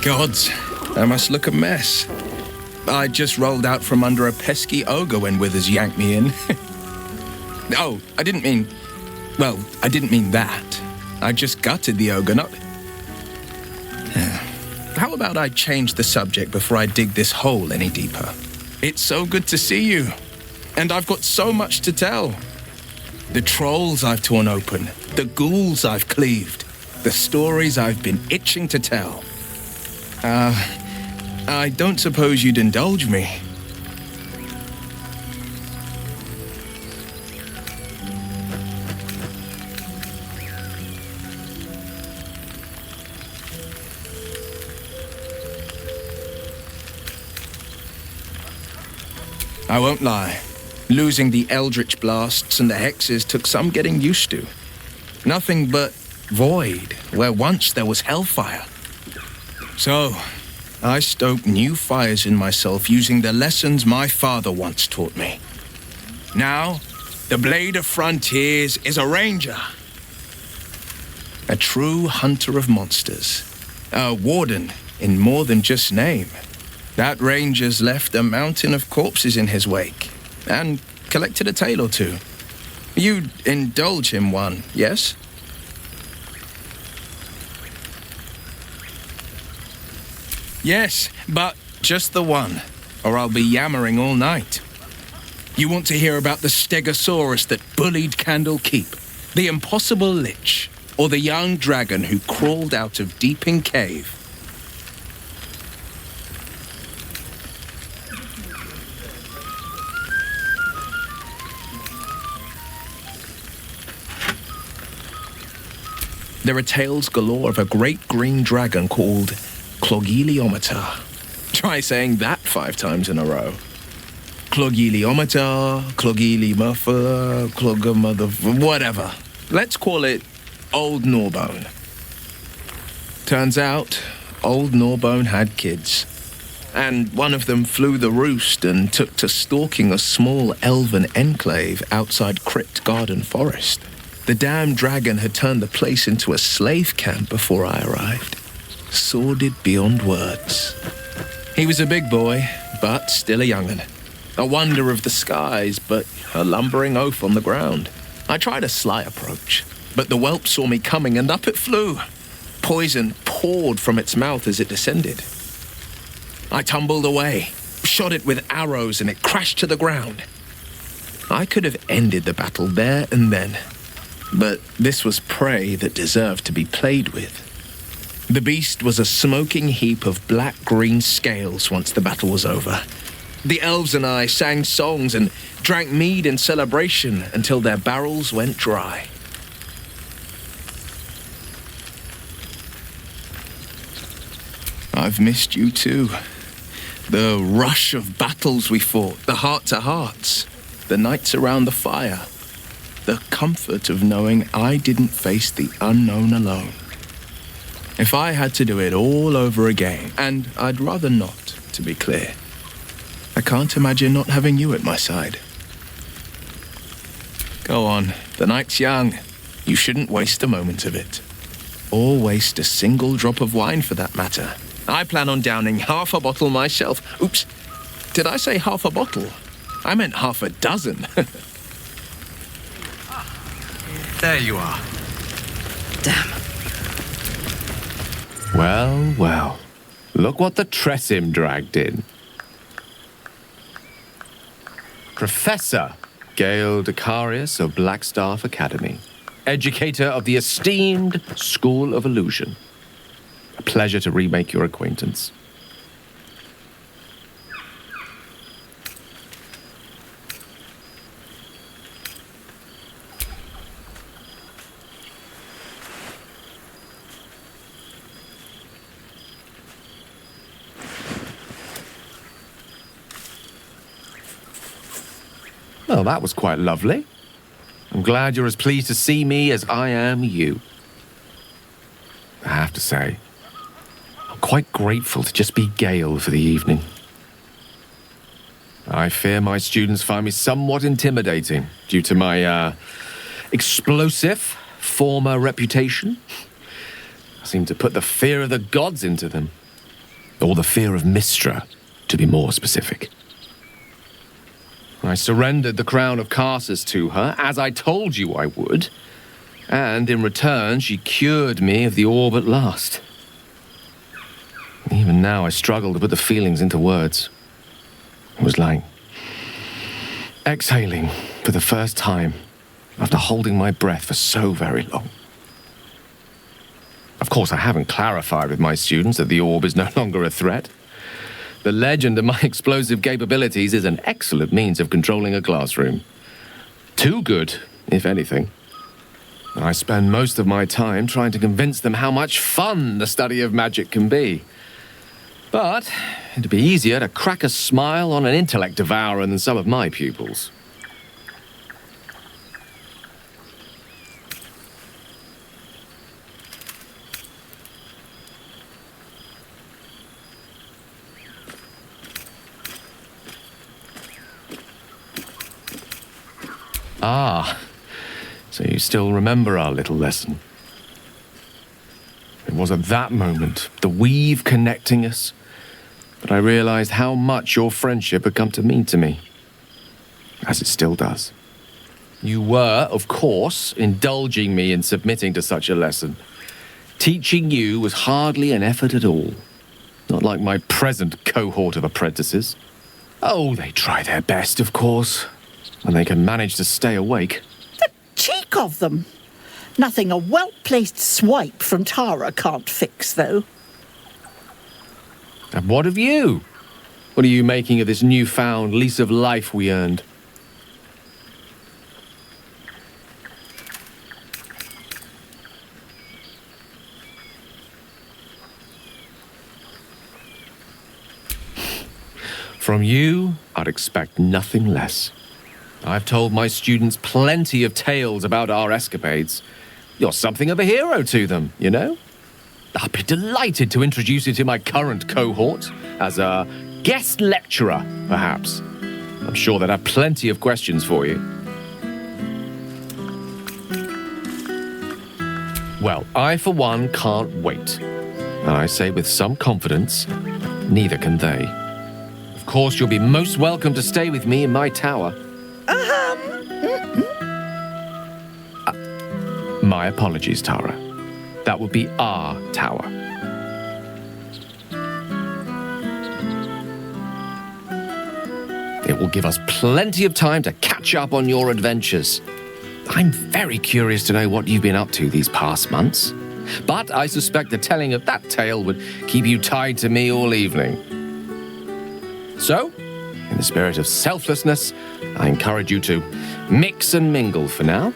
Gods, I must look a mess. I just rolled out from under a pesky ogre when Withers yanked me in. Oh, I didn't mean that. I just gutted the ogre, not... How about I change the subject before I dig this hole any deeper? It's so good to see you. And I've got so much to tell. The trolls I've torn open, the ghouls I've cleaved, the stories I've been itching to tell. I don't suppose you'd indulge me. I won't lie. Losing the eldritch blasts and the hexes took some getting used to. Nothing but void, where once there was hellfire. So, I stoked new fires in myself using the lessons my father once taught me. Now, the Blade of Frontiers is a ranger. A true hunter of monsters. A warden in more than just name. That ranger's left a mountain of corpses in his wake, and collected a tale or two. You'd indulge him one, yes? Yes, but just the one, or I'll be yammering all night. You want to hear about the stegosaurus that bullied Candle Keep, the impossible lich, or the young dragon who crawled out of Deeping Cave? There are tales galore of a great green dragon called Clogiliometer. Try saying that 5 times in a row. Clogiliometer, Clogilimuffer, Clogamother, whatever. Let's call it Old Gnawbone. Turns out, Old Gnawbone had kids. And one of them flew the roost and took to stalking a small elven enclave outside Crypt Garden Forest. The damned dragon had turned the place into a slave camp before I arrived. Sordid beyond words. He was a big boy, but still a young'un. A wonder of the skies, but a lumbering oaf on the ground. I tried a sly approach, but the whelp saw me coming and up it flew. Poison poured from its mouth as it descended. I tumbled away, shot it with arrows, and it crashed to the ground. I could have ended the battle there and then. But this was prey that deserved to be played with. The beast was a smoking heap of black-green scales once the battle was over. The elves and I sang songs and drank mead in celebration until their barrels went dry. I've missed you too. The rush of battles we fought, the heart-to-hearts, the nights around the fire. The comfort of knowing I didn't face the unknown alone. If I had to do it all over again, and I'd rather not, to be clear, I can't imagine not having you at my side. Go on, the night's young. You shouldn't waste a moment of it. Or waste a single drop of wine for that matter. I plan on downing half a bottle myself. Oops, did I say half a bottle? I meant half a dozen. There you are. Damn. Well, well. Look what the Tressim dragged in. Professor Gale Decarius of Blackstaff Academy. Educator of the esteemed School of Illusion. A pleasure to remake your acquaintance. Well, that was quite lovely. I'm glad you're as pleased to see me as I am you. I have to say, I'm quite grateful to just be Gale for the evening. I fear my students find me somewhat intimidating due to my, explosive former reputation. I seem to put the fear of the gods into them. or the fear of Mystra, to be more specific. I surrendered the crown of Carsus to her, as I told you I would, and in return she cured me of the orb at last. Even now I struggle to put the feelings into words. It was like exhaling for the first time after holding my breath for so very long. Of course, I haven't clarified with my students that the orb is no longer a threat. The legend of my explosive capabilities is an excellent means of controlling a classroom. Too good, if anything. I spend most of my time trying to convince them how much fun the study of magic can be. But it'd be easier to crack a smile on an intellect devourer than some of my pupils. Ah, so you still remember our little lesson. It was at that moment, the weave connecting us, that I realized how much your friendship had come to mean to me. As it still does. You were, of course, indulging me in submitting to such a lesson. Teaching you was hardly an effort at all. Not like my present cohort of apprentices. Oh, they try their best, of course. And they can manage to stay awake. The cheek of them! Nothing a well-placed swipe from Tara can't fix, though. And what of you? What are you making of this newfound lease of life we earned? From you, I'd expect nothing less. I've told my students plenty of tales about our escapades. You're something of a hero to them, you know? I'd be delighted to introduce you to my current cohort as a guest lecturer, perhaps. I'm sure they'd have plenty of questions for you. Well, I, for one, can't wait. And I say with some confidence, neither can they. Of course, you'll be most welcome to stay with me in my tower. My apologies, Tara. That would be our tower. It will give us plenty of time to catch up on your adventures. I'm very curious to know what you've been up to these past months. But I suspect the telling of that tale would keep you tied to me all evening. So, in the spirit of selflessness, I encourage you to mix and mingle for now,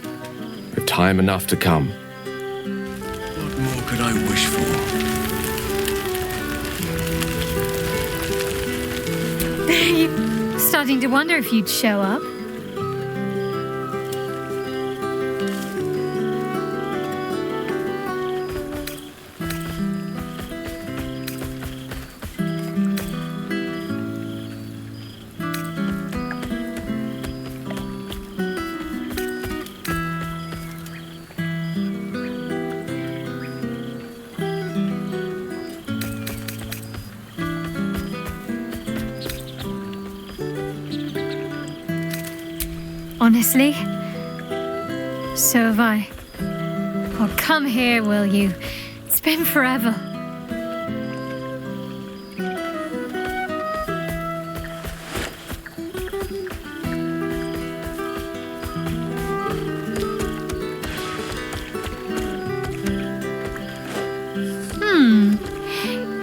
with time enough to come. What more could I wish for? You're starting to wonder if you'd show up. Honestly, so have I. Oh, come here, will you? It's been forever.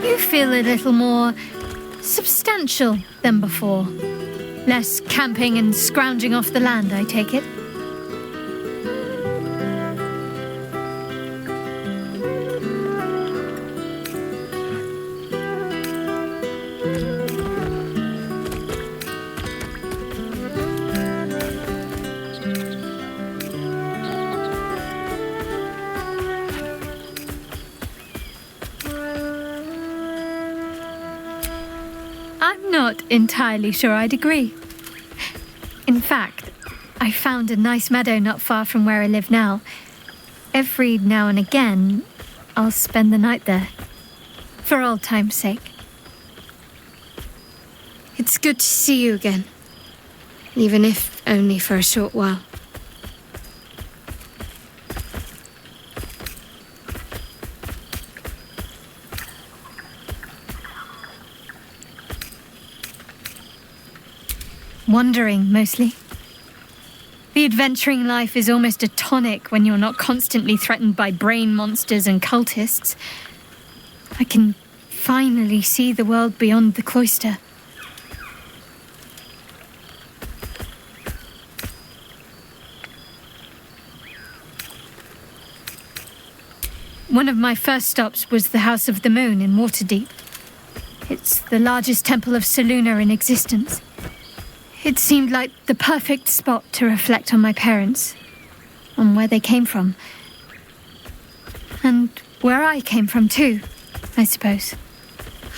You feel a little more substantial than before. Less camping and scrounging off the land, I take it. I'm not entirely sure I'd agree. In fact, I found a nice meadow not far from where I live now. Every now and again, I'll spend the night there. For old time's sake. It's good to see you again. Even if only for a short while. Wandering, mostly. The adventuring life is almost a tonic when you're not constantly threatened by brain monsters and cultists. I can finally see the world beyond the cloister. One of my first stops was the House of the Moon in Waterdeep. It's the largest temple of Selûne in existence. It seemed like the perfect spot to reflect on my parents, on where they came from. And where I came from too, I suppose.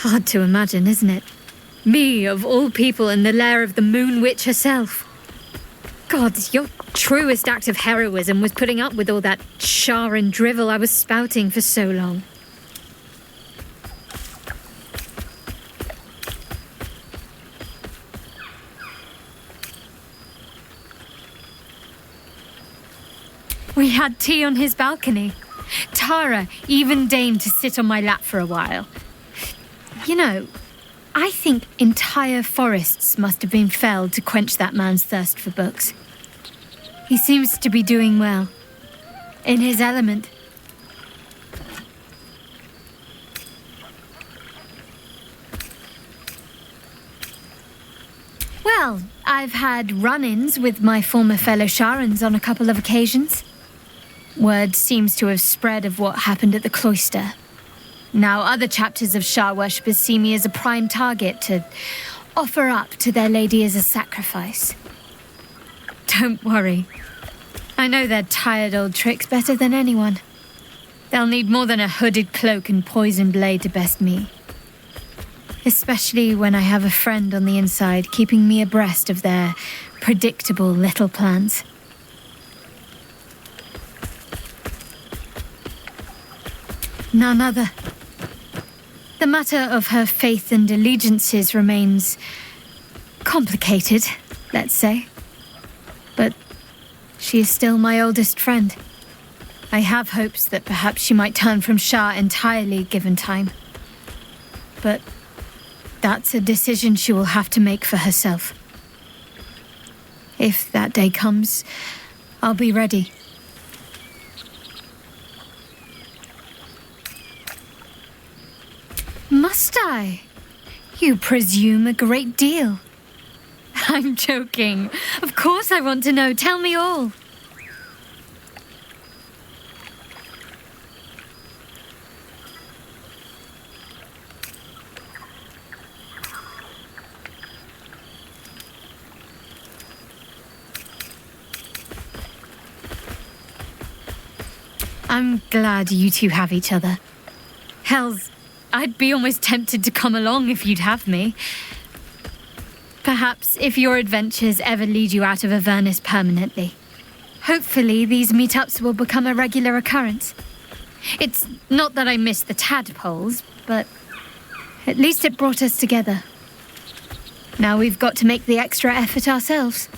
Hard to imagine, isn't it? Me, of all people, in the lair of the Moon Witch herself. God, your truest act of heroism was putting up with all that char and drivel I was spouting for so long. We had tea on his balcony. Tara even deigned to sit on my lap for a while. You know, I think entire forests must have been felled to quench that man's thirst for books. He seems to be doing well. In his element. Well, I've had run-ins with my former fellow Sharans on a couple of occasions. Word seems to have spread of what happened at the cloister. Now other chapters of Shar worshippers see me as a prime target to offer up to their lady as a sacrifice. Don't worry. I know their tired old tricks better than anyone. They'll need more than a hooded cloak and poison blade to best me. Especially when I have a friend on the inside keeping me abreast of their predictable little plans. None other. The matter of her faith and allegiances remains complicated, let's say. But she is still my oldest friend. I have hopes that perhaps she might turn from Shar entirely given time. But that's a decision she will have to make for herself. If that day comes, I'll be ready. Must I? You presume a great deal. I'm joking. Of course I want to know. Tell me all. I'm glad you two have each other. Hells, I'd be almost tempted to come along if you'd have me. Perhaps if your adventures ever lead you out of Avernus permanently. Hopefully these meetups will become a regular occurrence. It's not that I miss the tadpoles, but at least it brought us together. Now we've got to make the extra effort ourselves.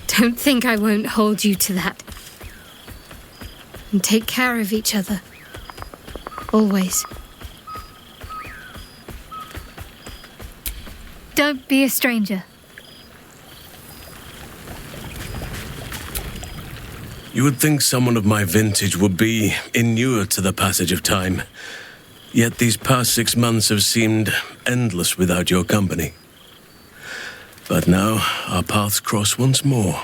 Don't think I won't hold you to that. And take care of each other. Always. Don't be a stranger. You would think someone of my vintage would be inured to the passage of time. Yet these past 6 months have seemed endless without your company. But now our paths cross once more.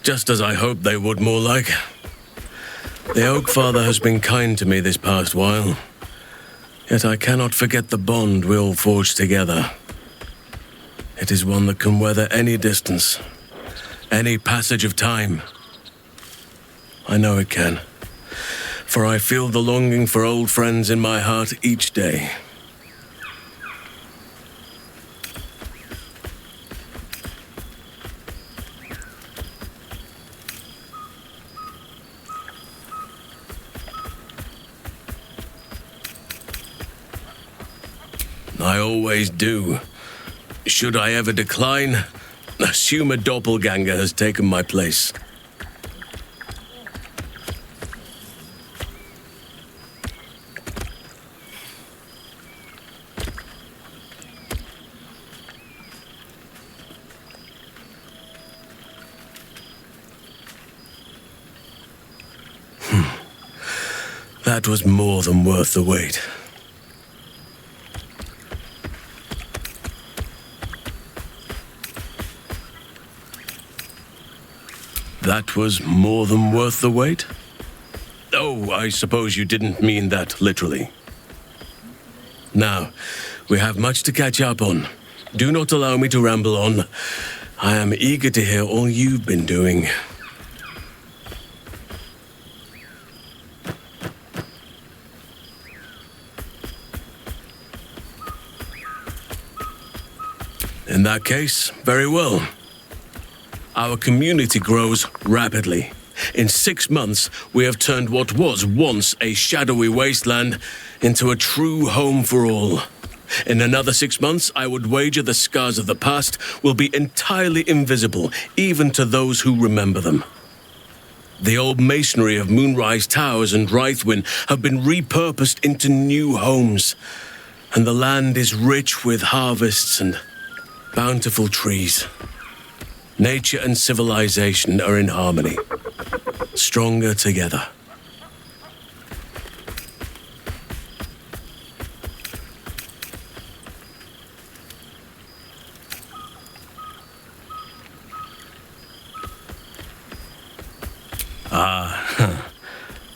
Just as I hoped they would, more like. The Oak Father has been kind to me this past while. Yet I cannot forget the bond we all forged together. It is one that can weather any distance. Any passage of time. I know it can. for I feel the longing for old friends in my heart each day. I always do. Should I ever decline, assume a doppelganger has taken my place. That was more than worth the wait. That was more than worth the wait? Oh, I suppose you didn't mean that literally. Now, we have much to catch up on. Do not allow me to ramble on. I am eager to hear all you've been doing. In that case, very well. Our community grows rapidly. In 6 months, we have turned what was once a shadowy wasteland into a true home for all. In another 6 months, I would wager the scars of the past will be entirely invisible, even to those who remember them. The old masonry of Moonrise Towers and Wraithwin have been repurposed into new homes, and the land is rich with harvests and bountiful trees. Nature and civilization are in harmony, stronger together.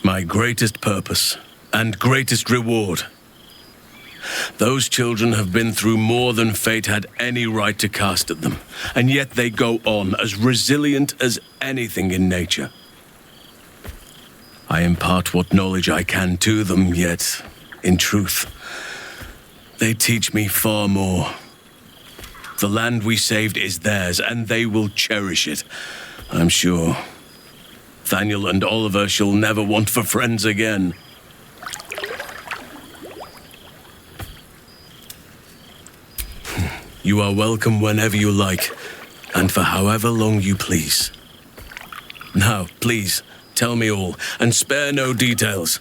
My greatest purpose and greatest reward. Those children have been through more than fate had any right to cast at them, and yet they go on as resilient as anything in nature. I impart what knowledge I can to them, yet, in truth, they teach me far more. The land we saved is theirs, and they will cherish it, I'm sure. Thaniel and Oliver shall never want for friends again. You are welcome whenever you like, and for however long you please. Now, please, tell me all, and spare no details.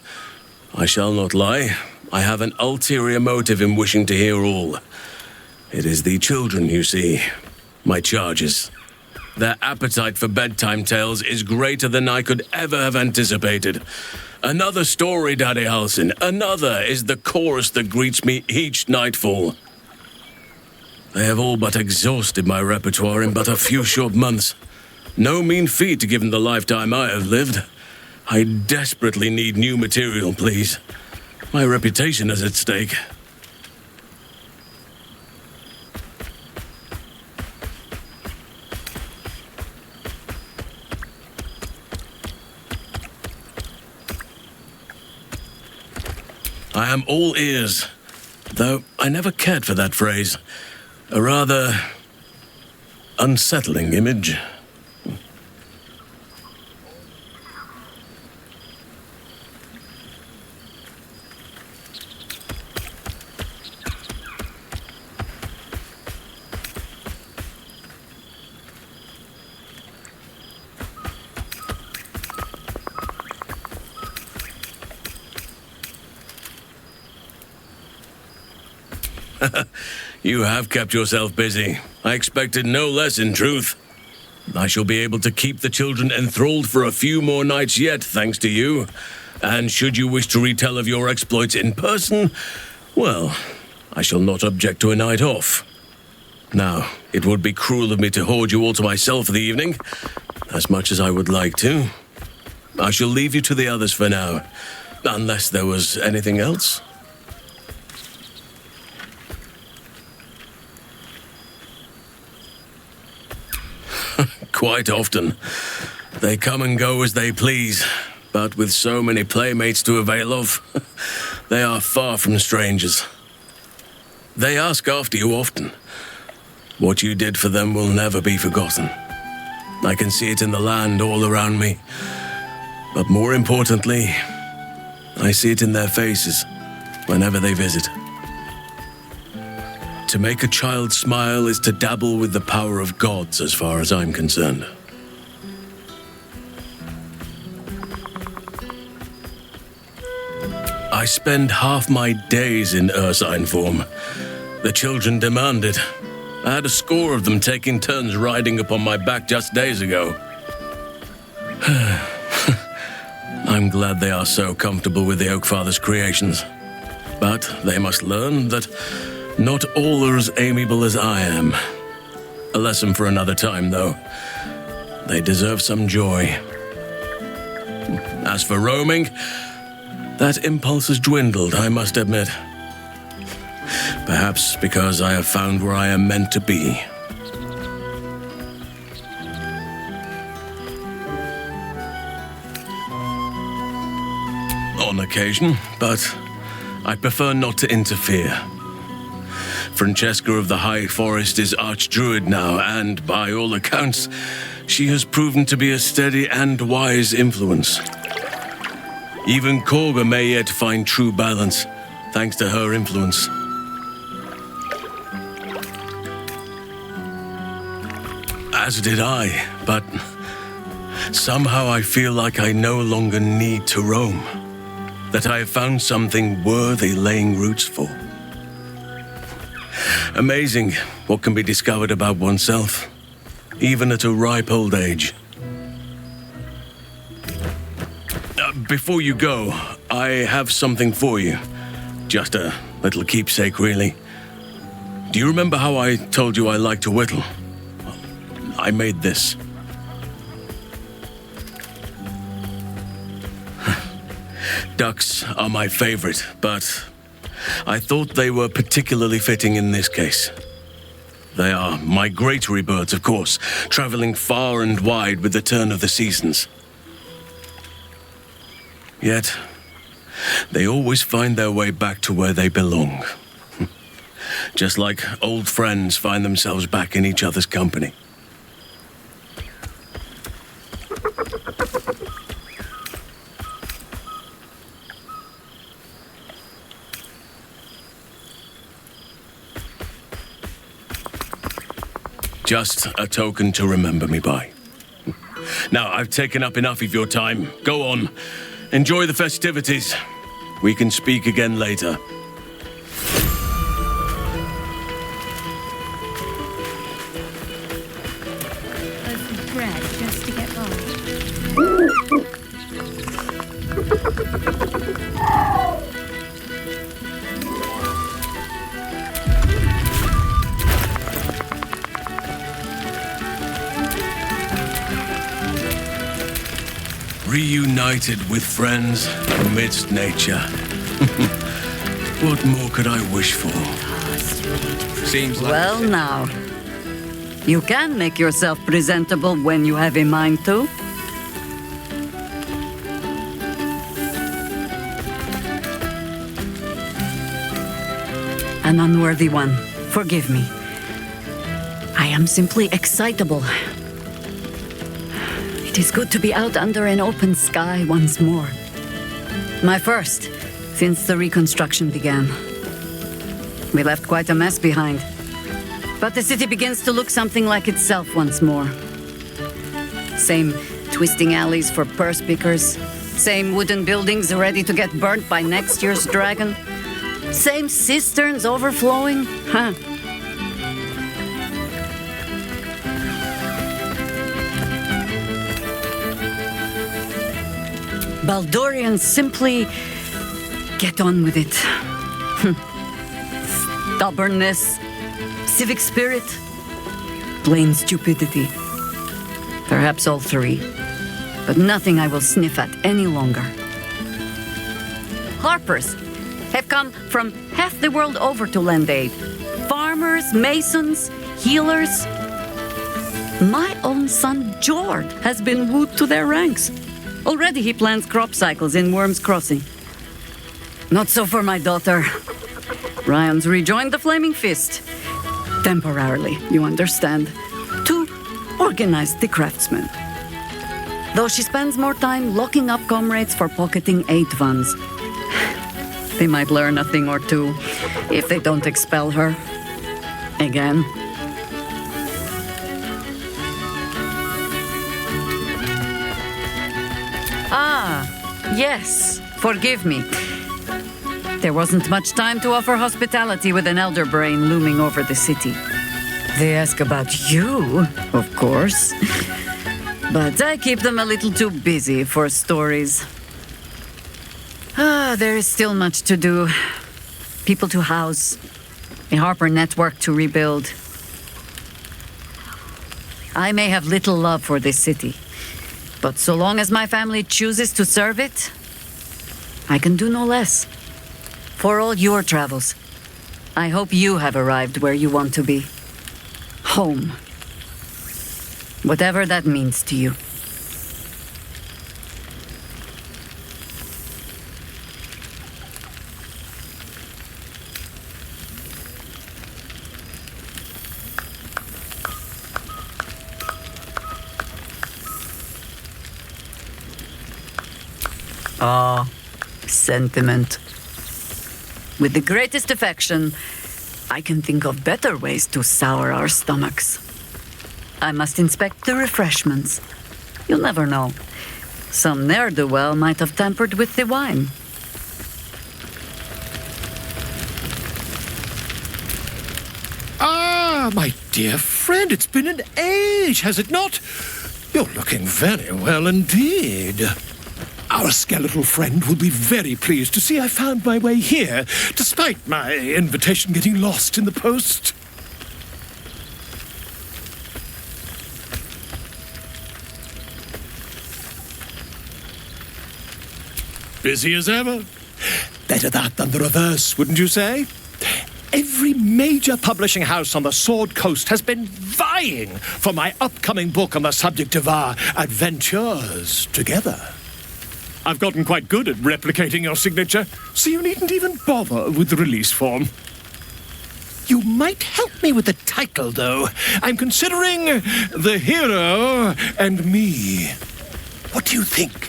I shall not lie. I have an ulterior motive in wishing to hear all. It is the children, you see, my charges. Their appetite for bedtime tales is greater than I could ever have anticipated. Another story, Daddy Halsin. Another is the chorus that greets me each nightfall. They have all but exhausted my repertoire in but a few short months. No mean feat given the lifetime I have lived. I desperately need new material, please. My reputation is at stake. I am all ears, though I never cared for that phrase. A rather unsettling image. You have kept yourself busy. I expected no less, in truth. I shall be able to keep the children enthralled for a few more nights yet, thanks to you. And should you wish to retell of your exploits in person, well, I shall not object to a night off. Now, it would be cruel of me to hoard you all to myself for the evening, as much as I would like to. I shall leave you to the others for now, unless there was anything else. Quite often. They come and go as they please, but with so many playmates to avail of, they are far from strangers. They ask after you often. What you did for them will never be forgotten. I can see it in the land all around me. But more importantly, I see it in their faces whenever they visit. To make a child smile is to dabble with the power of gods as far as I'm concerned. I spend half my days in ursine form. The children demand it. I had a score of them taking turns riding upon my back just days ago. I'm glad they are so comfortable with the Oakfather's creations. But they must learn that not all are as amiable as I am. A lesson for another time, though. They deserve some joy. As for roaming, that impulse has dwindled, I must admit. Perhaps because I have found where I am meant to be. On occasion, but I prefer not to interfere. Francesca of the High Forest is Archdruid now, and by all accounts, she has proven to be a steady and wise influence. Even Korga may yet find true balance, thanks to her influence. As did I, but somehow I feel like I no longer need to roam. That I have found something worthy laying roots for. Amazing what can be discovered about oneself, even at a ripe old age. Before you go, I have something for you. Just a little keepsake, really. Do you remember how I told you I like to whittle? I made this. Ducks are my favorite, but I thought they were particularly fitting in this case. They are migratory birds, of course, traveling far and wide with the turn of the seasons. Yet, they always find their way back to where they belong. Just like old friends find themselves back in each other's company. Just a token to remember me by. Now, I've taken up enough of your time. Go on. Enjoy the festivities. We can speak again later. Loaf of bread just to get by. Reunited with friends amidst nature. What more could I wish for? Seems like Well, now. You can make yourself presentable when you have a mind to. An unworthy one. Forgive me. I am simply excitable. It is good to be out under an open sky once more. My first, since the reconstruction began. We left quite a mess behind. But the city begins to look something like itself once more. Same twisting alleys for purse pickers. Same wooden buildings ready to get burnt by next year's dragon. Same cisterns overflowing. Huh. Baldurians simply get on with it. Stubbornness, civic spirit, plain stupidity. Perhaps all three, but nothing I will sniff at any longer. Harpers have come from half the world over to lend aid. Farmers, masons, healers. My own son, Jord, has been wooed to their ranks. Already he plans crop cycles in Worm's Crossing. Not so for my daughter. Ryan's rejoined the Flaming Fist. Temporarily, you understand. To organize the craftsmen. Though she spends more time locking up comrades for pocketing 8 funds. They might learn a thing or two if they don't expel her. Again. Ah, yes. Forgive me. There wasn't much time to offer hospitality with an elder brain looming over the city. They ask about you, of course. But I keep them a little too busy for stories. There is still much to do. People to house. A Harper network to rebuild. I may have little love for this city. But so long as my family chooses to serve it, I can do no less. For all your travels, I hope you have arrived where you want to be. Home. Whatever that means to you. Ah, sentiment. With the greatest affection, I can think of better ways to sour our stomachs. I must inspect the refreshments. You'll never know. Some ne'er-do-well might have tampered with the wine. Ah, my dear friend, it's been an age, has it not? You're looking very well indeed. Our skeletal friend will be very pleased to see I found my way here, despite my invitation getting lost in the post. Busy as ever. Better that than the reverse, wouldn't you say? Every major publishing house on the Sword Coast has been vying for my upcoming book on the subject of our adventures together. I've gotten quite good at replicating your signature, so you needn't even bother with the release form. You might help me with the title, though. I'm considering The Hero and Me. What do you think?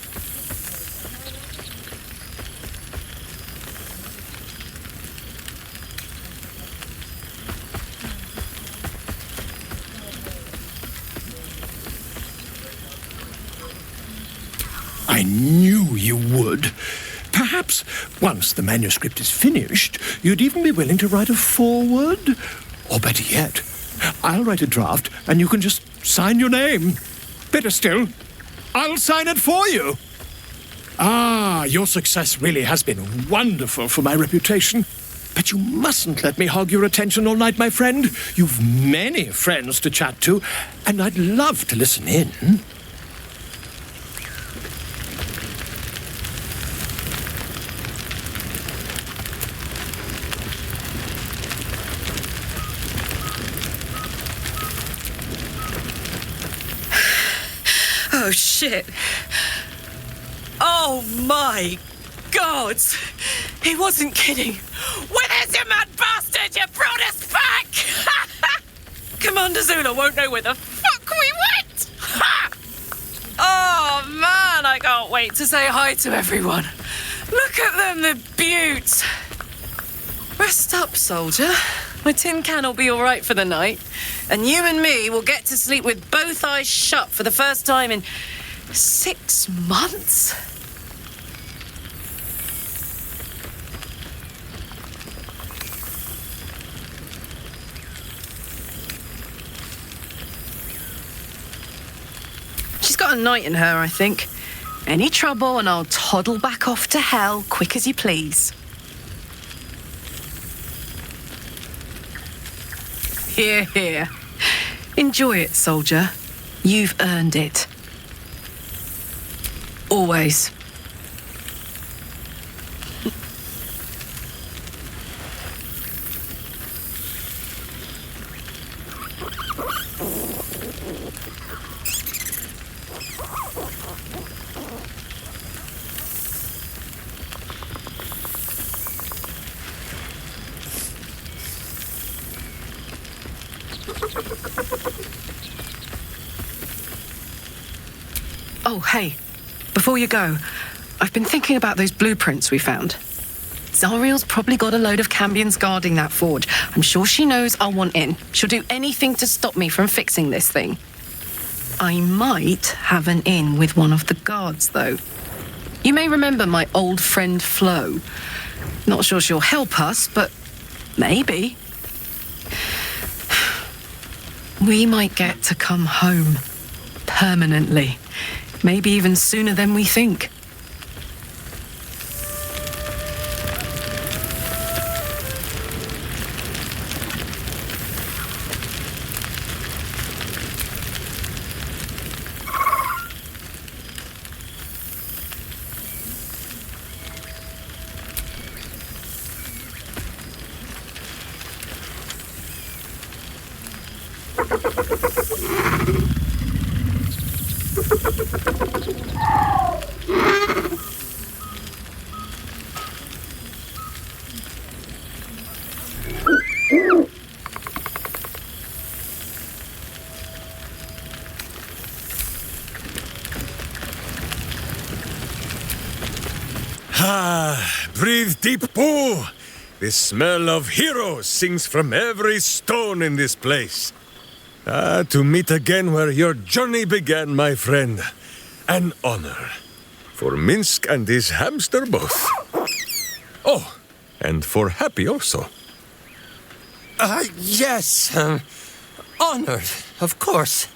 I knew you would. Perhaps, once the manuscript is finished, you'd even be willing to write a foreword. Or better yet, I'll write a draft and you can just sign your name. Better still, I'll sign it for you. Ah, your success really has been wonderful for my reputation. But you mustn't let me hog your attention all night, my friend. You've many friends to chat to, and I'd love to listen in. Oh, shit. Oh, my God. He wasn't kidding. Where's your mad bastard? You brought us back! Commander Zula won't know where the fuck we went! Ha! Oh, man, I can't wait to say hi to everyone. Look at them, the beauts. Rest up, soldier. My tin can will be all right for the night. And you and me will get to sleep with both eyes shut for the first time in 6 months. She's got a night in her, I think. Any trouble and I'll toddle back off to hell quick as you please. Here, here. Enjoy it, soldier. You've earned it. Always. Oh, hey. Before you go, I've been thinking about those blueprints we found. Zariel's probably got a load of Cambions guarding that forge. I'm sure she knows I'll want in. She'll do anything to stop me from fixing this thing. I might have an in with one of the guards, though. You may remember my old friend Flo. Not sure she'll help us, but maybe. We might get to come home. Permanently. Maybe even sooner than we think. Breathe deep, Boo! The smell of heroes sings from every stone in this place. To meet again where your journey began, my friend. An honor. For Minsk and his hamster both. Oh, and for Happy also. Yes. Honored, of course.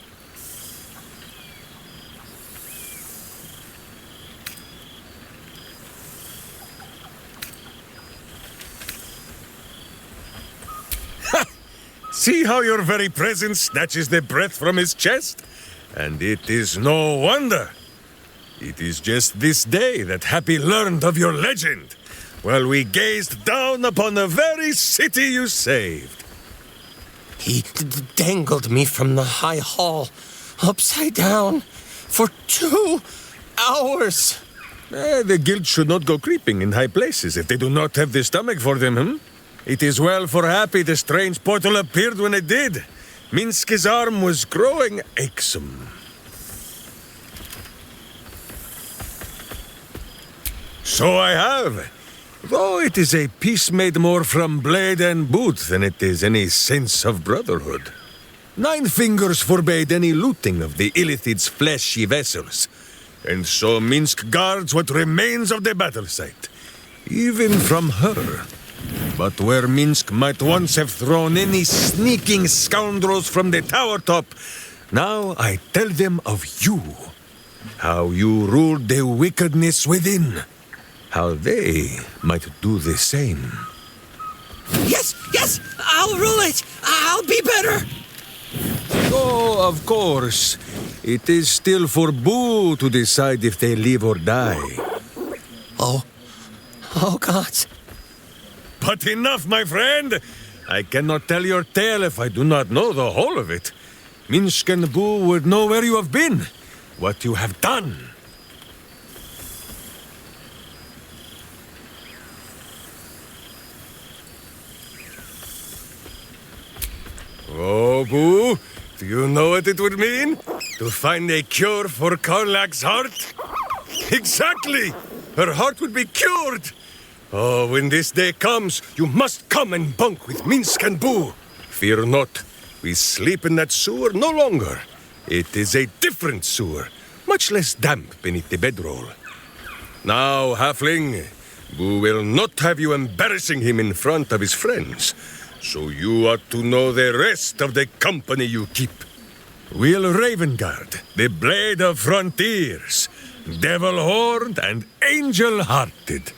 See how your very presence snatches the breath from his chest? And it is no wonder. It is just this day that Happy learned of your legend, while we gazed down upon the very city you saved. He dangled me from the high hall, upside down, for 2 hours. The guild should not go creeping in high places if they do not have the stomach for them, It is well for Happy the strange portal appeared when it did. Minsk's arm was growing achesome. So I have. Though it is a peace made more from blade and boot than it is any sense of brotherhood. 9 fingers forbade any looting of the Illithid's fleshy vessels. And so Minsk guards what remains of the battle site. Even from her. But where Minsk might once have thrown any sneaking scoundrels from the tower top, now I tell them of you. How you ruled the wickedness within. How they might do the same. Yes, I'll rule it. I'll be better. Oh, of course. It is still for Boo to decide if they live or die. Oh, gods. But enough, my friend! I cannot tell your tale if I do not know the whole of it. Minsk and Boo would know where you have been, what you have done. Oh, Boo, do you know what it would mean? To find a cure for Karlak's heart? Exactly! Her heart would be cured! Oh, when this day comes, you must come and bunk with Minsk and Boo. Fear not. We sleep in that sewer no longer. It is a different sewer, much less damp beneath the bedroll. Now, Halfling, Boo will not have you embarrassing him in front of his friends, so you ought to know the rest of the company you keep. Will Ravenguard, the Blade of Frontiers, Devil-Horned and Angel-Hearted.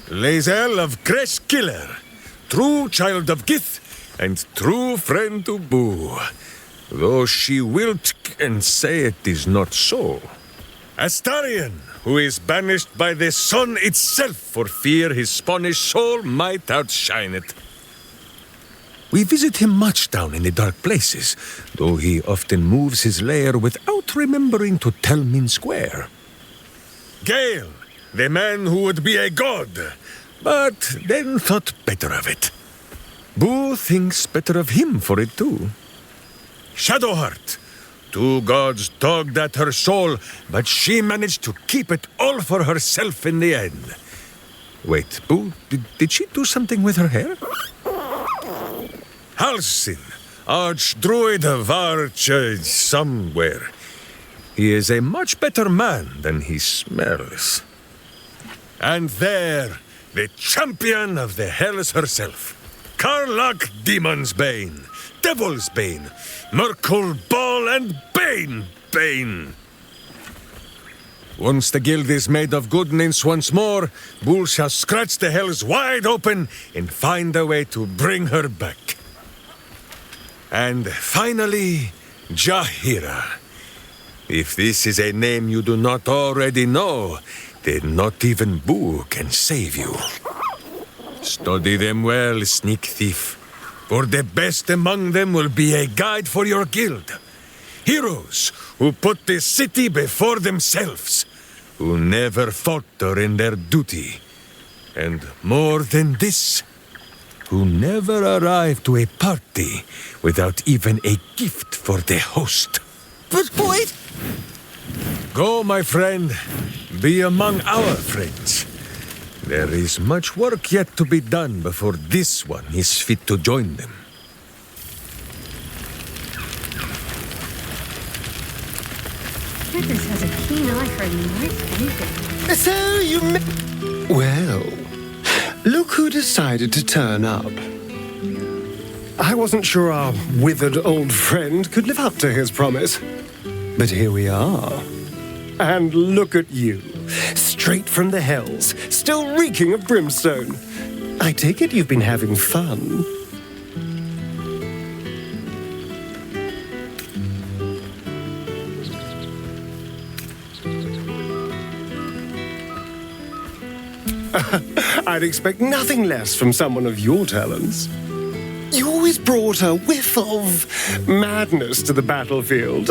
Lae'zel of Creshkiller, true child of Gith, and true friend to Boo, though she will and say it is not so. Astarion, who is banished by the sun itself for fear his Spanish soul might outshine it. We visit him much down in the dark places, though he often moves his lair without remembering to tell Minsk where. Gale, the man who would be a god, but then thought better of it. Boo thinks better of him for it too. Shadowheart. 2 gods dogged at her soul, but she managed to keep it all for herself in the end. Wait, Boo, did she do something with her hair? Halsin, Archdruid of Arch... somewhere. He is a much better man than he smells. And there, the champion of the Hells herself. Karlach Demon's Bane, Devil's Bane, Merkul Ball and Bane. Once the guild is made of good nymphs once more, Bull shall scratch the Hells wide open and find a way to bring her back. And finally, Jahira. If this is a name you do not already know, then not even Boo can save you. Study them well, sneak thief, for the best among them will be a guide for your guild. Heroes who put the city before themselves, who never falter in their duty. And more than this, who never arrive to a party without even a gift for the host. But wait! Go, my friend. Be among our friends. There is much work yet to be done before this one is fit to join them. Goodness has a keen eye for any nice anything. So you... Well, look who decided to turn up. I wasn't sure our withered old friend could live up to his promise. But here we are. And look at you. Straight from the Hells, still reeking of brimstone. I take it you've been having fun. I'd expect nothing less from someone of your talents. You always brought a whiff of madness to the battlefield.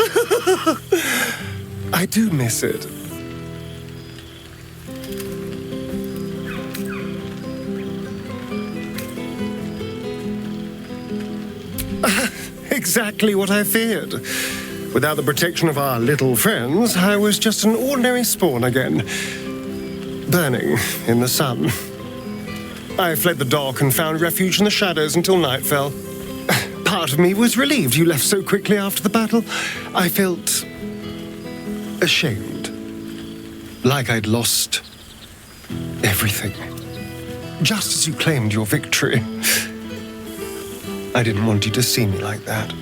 I do miss it. Exactly what I feared. Without the protection of our little friends, I was just an ordinary spawn again. Burning in the sun. I fled the dock and found refuge in the shadows until night fell. Part of me was relieved you left so quickly after the battle. I felt ashamed. Like I'd lost everything. Just as you claimed your victory. I didn't want you to see me like that.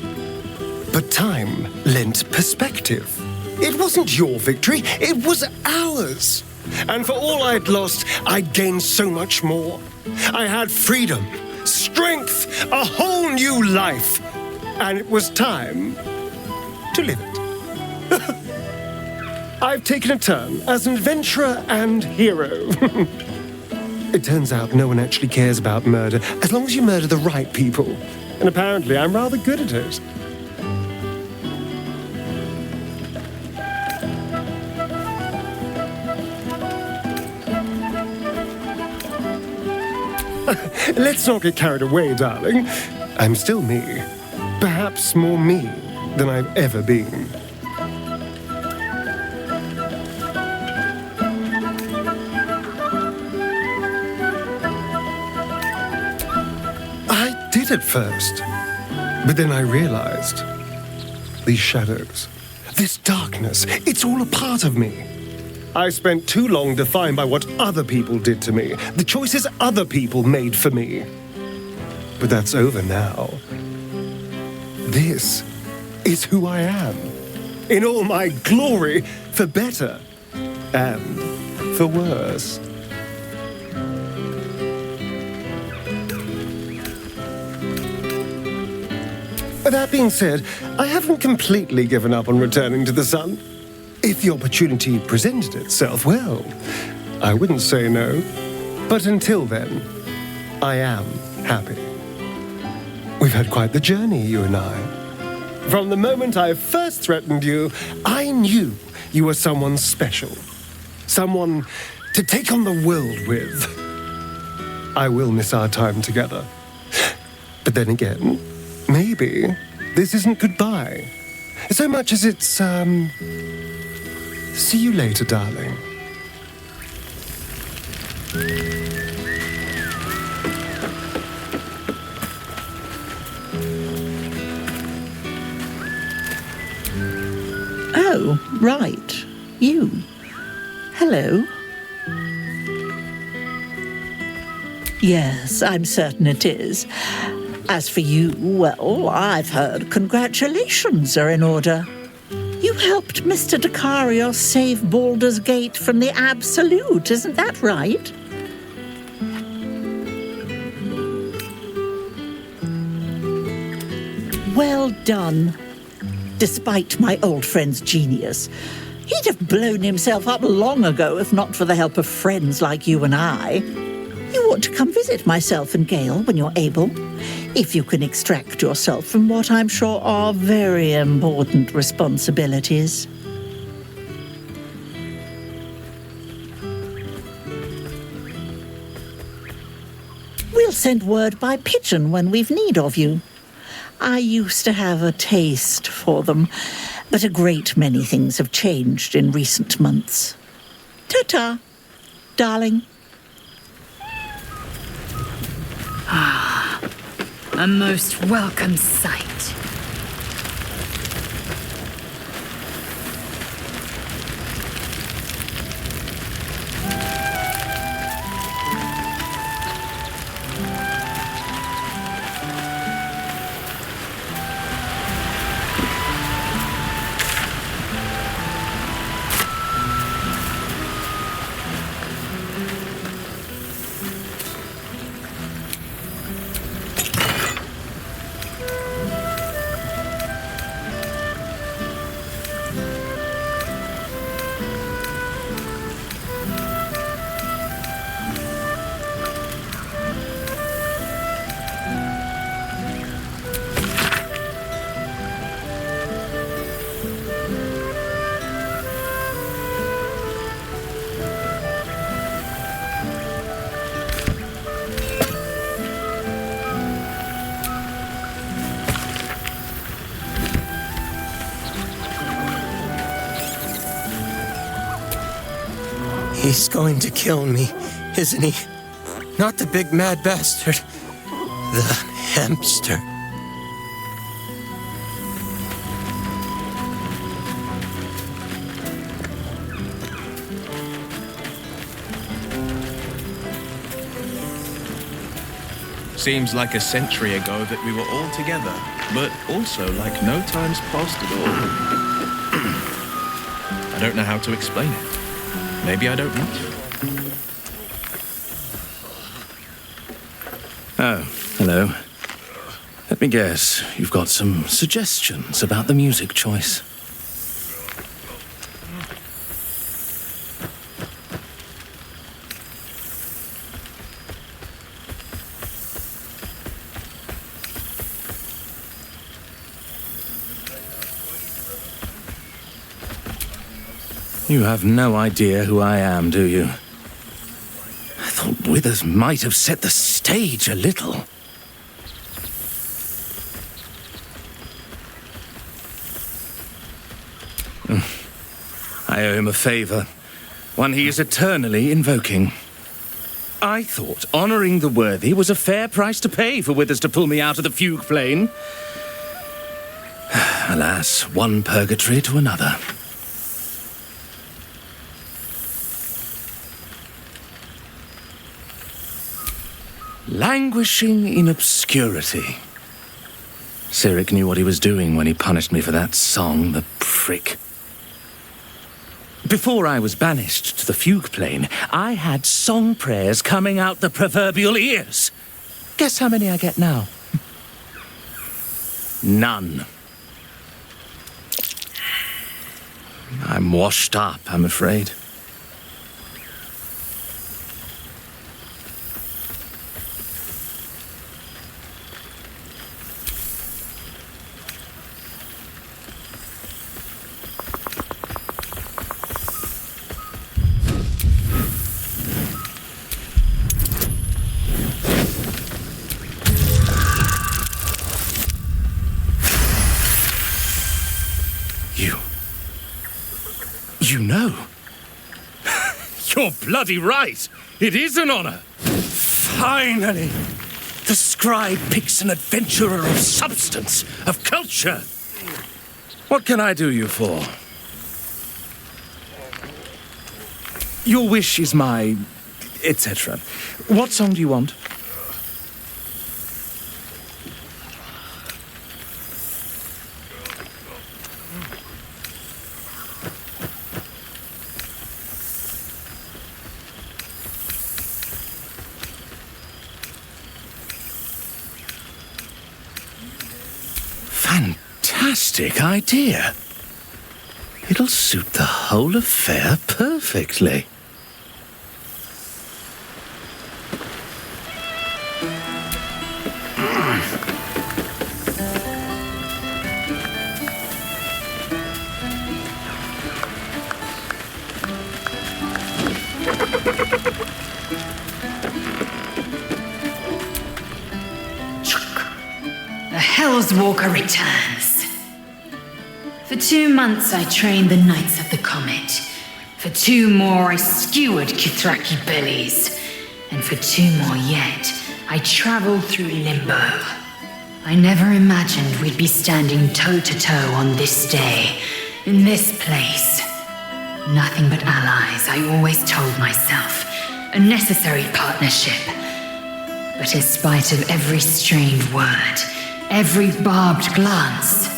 But time lent perspective. It wasn't your victory, it was ours. And for all I'd lost, I'd gained so much more. I had freedom, strength, a whole new life. And it was time to live it. I've taken a turn as an adventurer and hero. It turns out no one actually cares about murder as long as you murder the right people. And apparently I'm rather good at it. Let's not get carried away, darling. I'm still me. Perhaps more me than I've ever been. I did at first. But then I realized these shadows, this darkness, it's all a part of me. I spent too long defined by what other people did to me, the choices other people made for me. But that's over now. This is who I am, in all my glory, for better and for worse. That being said, I haven't completely given up on returning to the sun. If the opportunity presented itself, well, I wouldn't say no. But until then, I am happy. We've had quite the journey, you and I. From the moment I first threatened you, I knew you were someone special. Someone to take on the world with. I will miss our time together. But then again, maybe this isn't goodbye, so much as it's, see you later, darling. Oh, right. You. Hello. Yes, I'm certain it is. As for you, well, I've heard congratulations are in order. You helped Mr. Dicarios save Baldur's Gate from the Absolute, isn't that right? Well done. Despite my old friend's genius, he'd have blown himself up long ago if not for the help of friends like you and I. You ought to come visit myself and Gale when you're able, if you can extract yourself from what I'm sure are very important responsibilities. We'll send word by pigeon when we've need of you. I used to have a taste for them, but a great many things have changed in recent months. Ta-ta, darling. Ah, a most welcome sight. He's going to kill me, isn't he? Not the big mad bastard. The hamster. Seems like a century ago that we were all together, but also like no time's passed at all. I don't know how to explain it. Maybe I don't want to. Oh, hello. Let me guess, you've got some suggestions about the music choice. You have no idea who I am, do you? I thought Withers might have set the stage a little. I owe him a favor, one he is eternally invoking. I thought honoring the worthy was a fair price to pay for Withers to pull me out of the fugue plane. Alas, one purgatory to another. Languishing in obscurity. Cyric knew what he was doing when he punished me for that song, the prick. Before I was banished to the fugue plane, I had song prayers coming out the proverbial ears. Guess how many I get now? None. I'm washed up, I'm afraid. you know? You're bloody right. It is an honor. Finally, the scribe picks an adventurer of substance, of culture. What can I do you for? Your wish is my... etc. What song do you want? Fantastic idea. It'll suit the whole affair perfectly. The Hell's Walker returns. For 2 months I trained the Knights of the Comet. For 2 more I skewered Githyanki bellies. And for 2 more yet, I traveled through limbo. I never imagined we'd be standing toe-to-toe on this day, in this place. Nothing but allies, I always told myself. A necessary partnership. But in spite of every strained word, every barbed glance,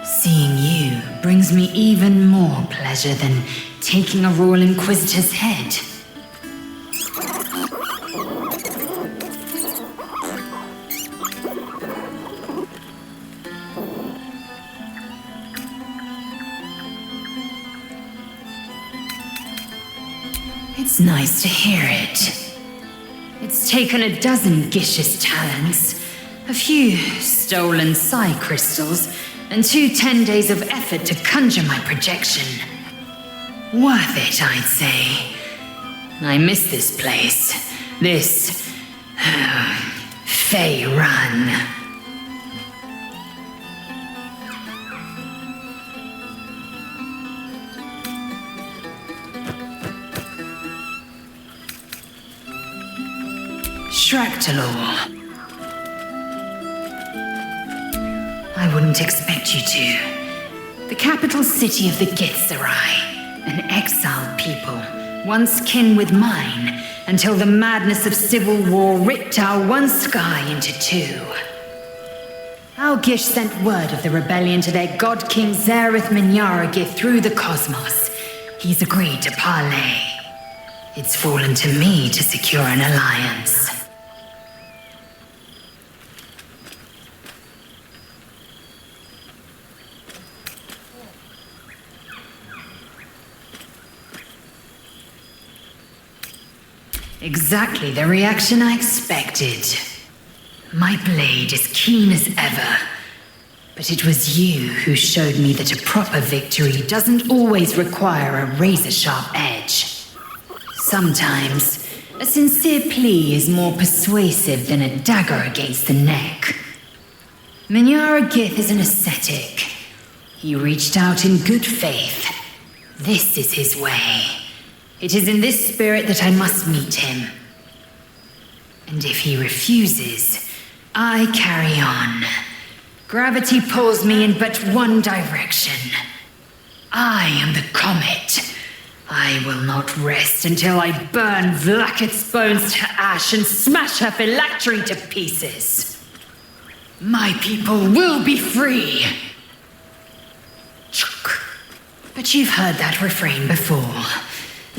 seeing you brings me even more pleasure than taking a Royal Inquisitor's head. It's nice to hear it. It's taken a dozen Gish's talents, a few stolen psi crystals, and 2 10 days of effort to conjure my projection. Worth it, I'd say. I miss this place. This... Faerun. Shractalor. I wouldn't expect you to. The capital city of the Githzerai, an exiled people, once kin with mine, until the madness of civil war ripped our one sky into 2. Our Gish sent word of the rebellion to their god king Zareth Minyaragith through the cosmos. He's agreed to parley. It's fallen to me to secure an alliance. Exactly the reaction I expected. My blade is keen as ever. But it was you who showed me that a proper victory doesn't always require a razor-sharp edge. Sometimes, a sincere plea is more persuasive than a dagger against the neck. Minyaragith is an ascetic. He reached out in good faith. This is his way. It is in this spirit that I must meet him. And if he refuses, I carry on. Gravity pulls me in but one direction. I am the comet. I will not rest until I burn Vlaakith's bones to ash and smash her phylactery to pieces. My people will be free. But you've heard that refrain before.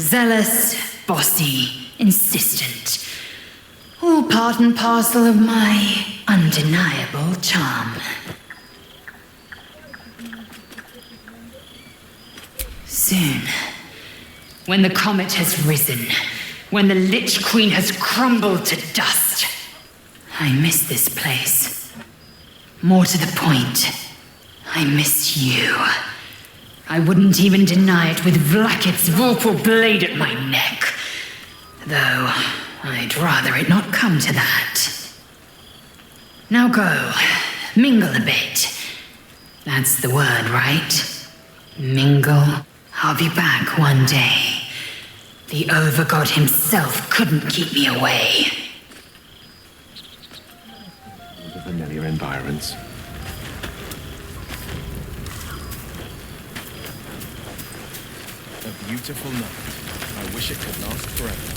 Zealous, bossy, insistent. All part and parcel of my undeniable charm. Soon, when the comet has risen, when the Lich Queen has crumbled to dust, I miss this place. More to the point, I miss you. I wouldn't even deny it with Vlaakith's vorpal blade at my neck. Though, I'd rather it not come to that. Now go, mingle a bit. That's the word, right? Mingle. I'll be back one day. The Overgod himself couldn't keep me away. The familiar environs. A beautiful night. I wish it could last forever.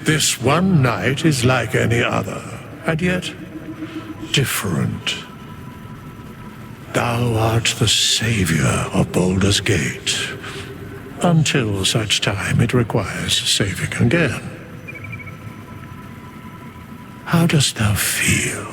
This one night is like any other, and yet different. Thou art the savior of Baldur's Gate, until such time it requires saving again. How dost thou feel?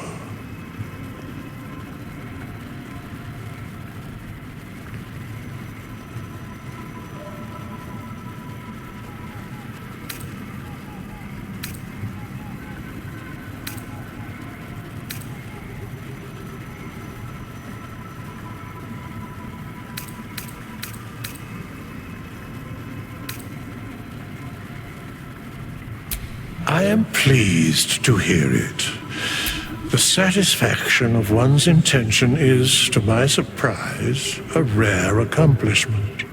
I am pleased to hear it. The satisfaction of one's intention is, to my surprise, a rare accomplishment.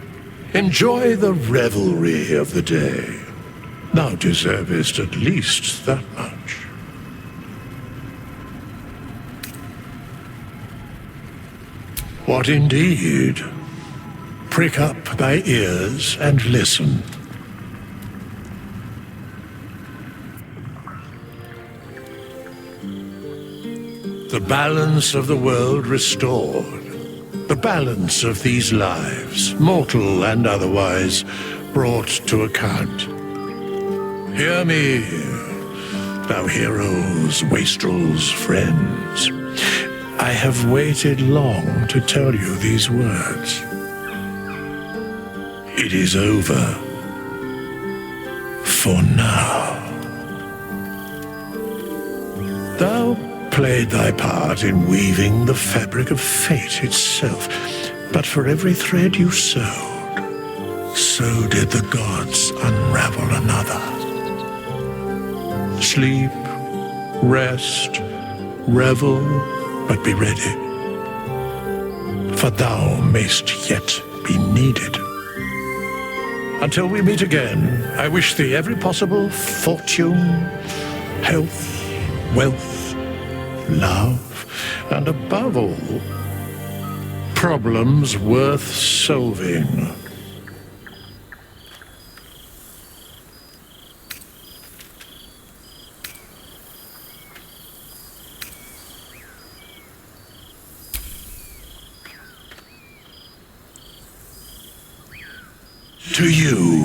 Enjoy the revelry of the day. Thou deservest at least that much. What indeed? Prick up thy ears and listen. The balance of the world restored. The balance of these lives, mortal and otherwise, brought to account. Hear me, thou heroes, wastrels, friends. I have waited long to tell you these words. It is over. For now. Thou played thy part in weaving the fabric of fate itself, but for every thread you sewed, so did the gods unravel another. Sleep, rest, revel, but be ready, for thou mayst yet be needed. Until we meet again, I wish thee every possible fortune, health, wealth, love, and above all, problems worth solving. To you.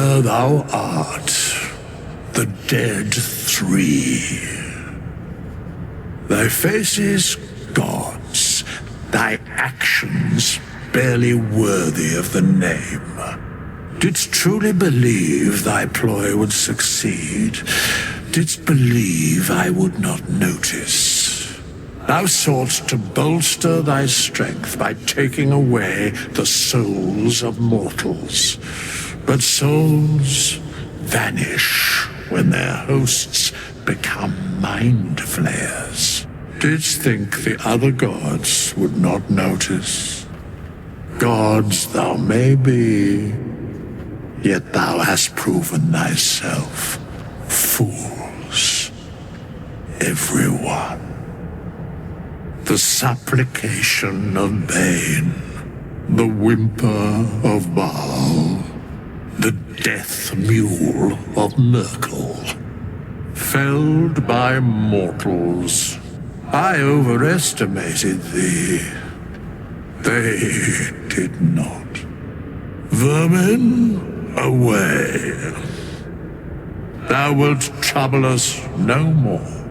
Here thou art, the dead three. Thy faces gods, thy actions barely worthy of the name. Didst truly believe thy ploy would succeed? Didst believe I would not notice? Thou soughtst to bolster thy strength by taking away the souls of mortals. But souls vanish when their hosts become mind flayers. Didst think the other gods would not notice? Gods thou may be, yet thou hast proven thyself fools, everyone. The supplication of Bane, the whimper of Baal, the death mule of Merkel. Felled by mortals, I overestimated thee. They did not. Vermin, away. Thou wilt trouble us no more.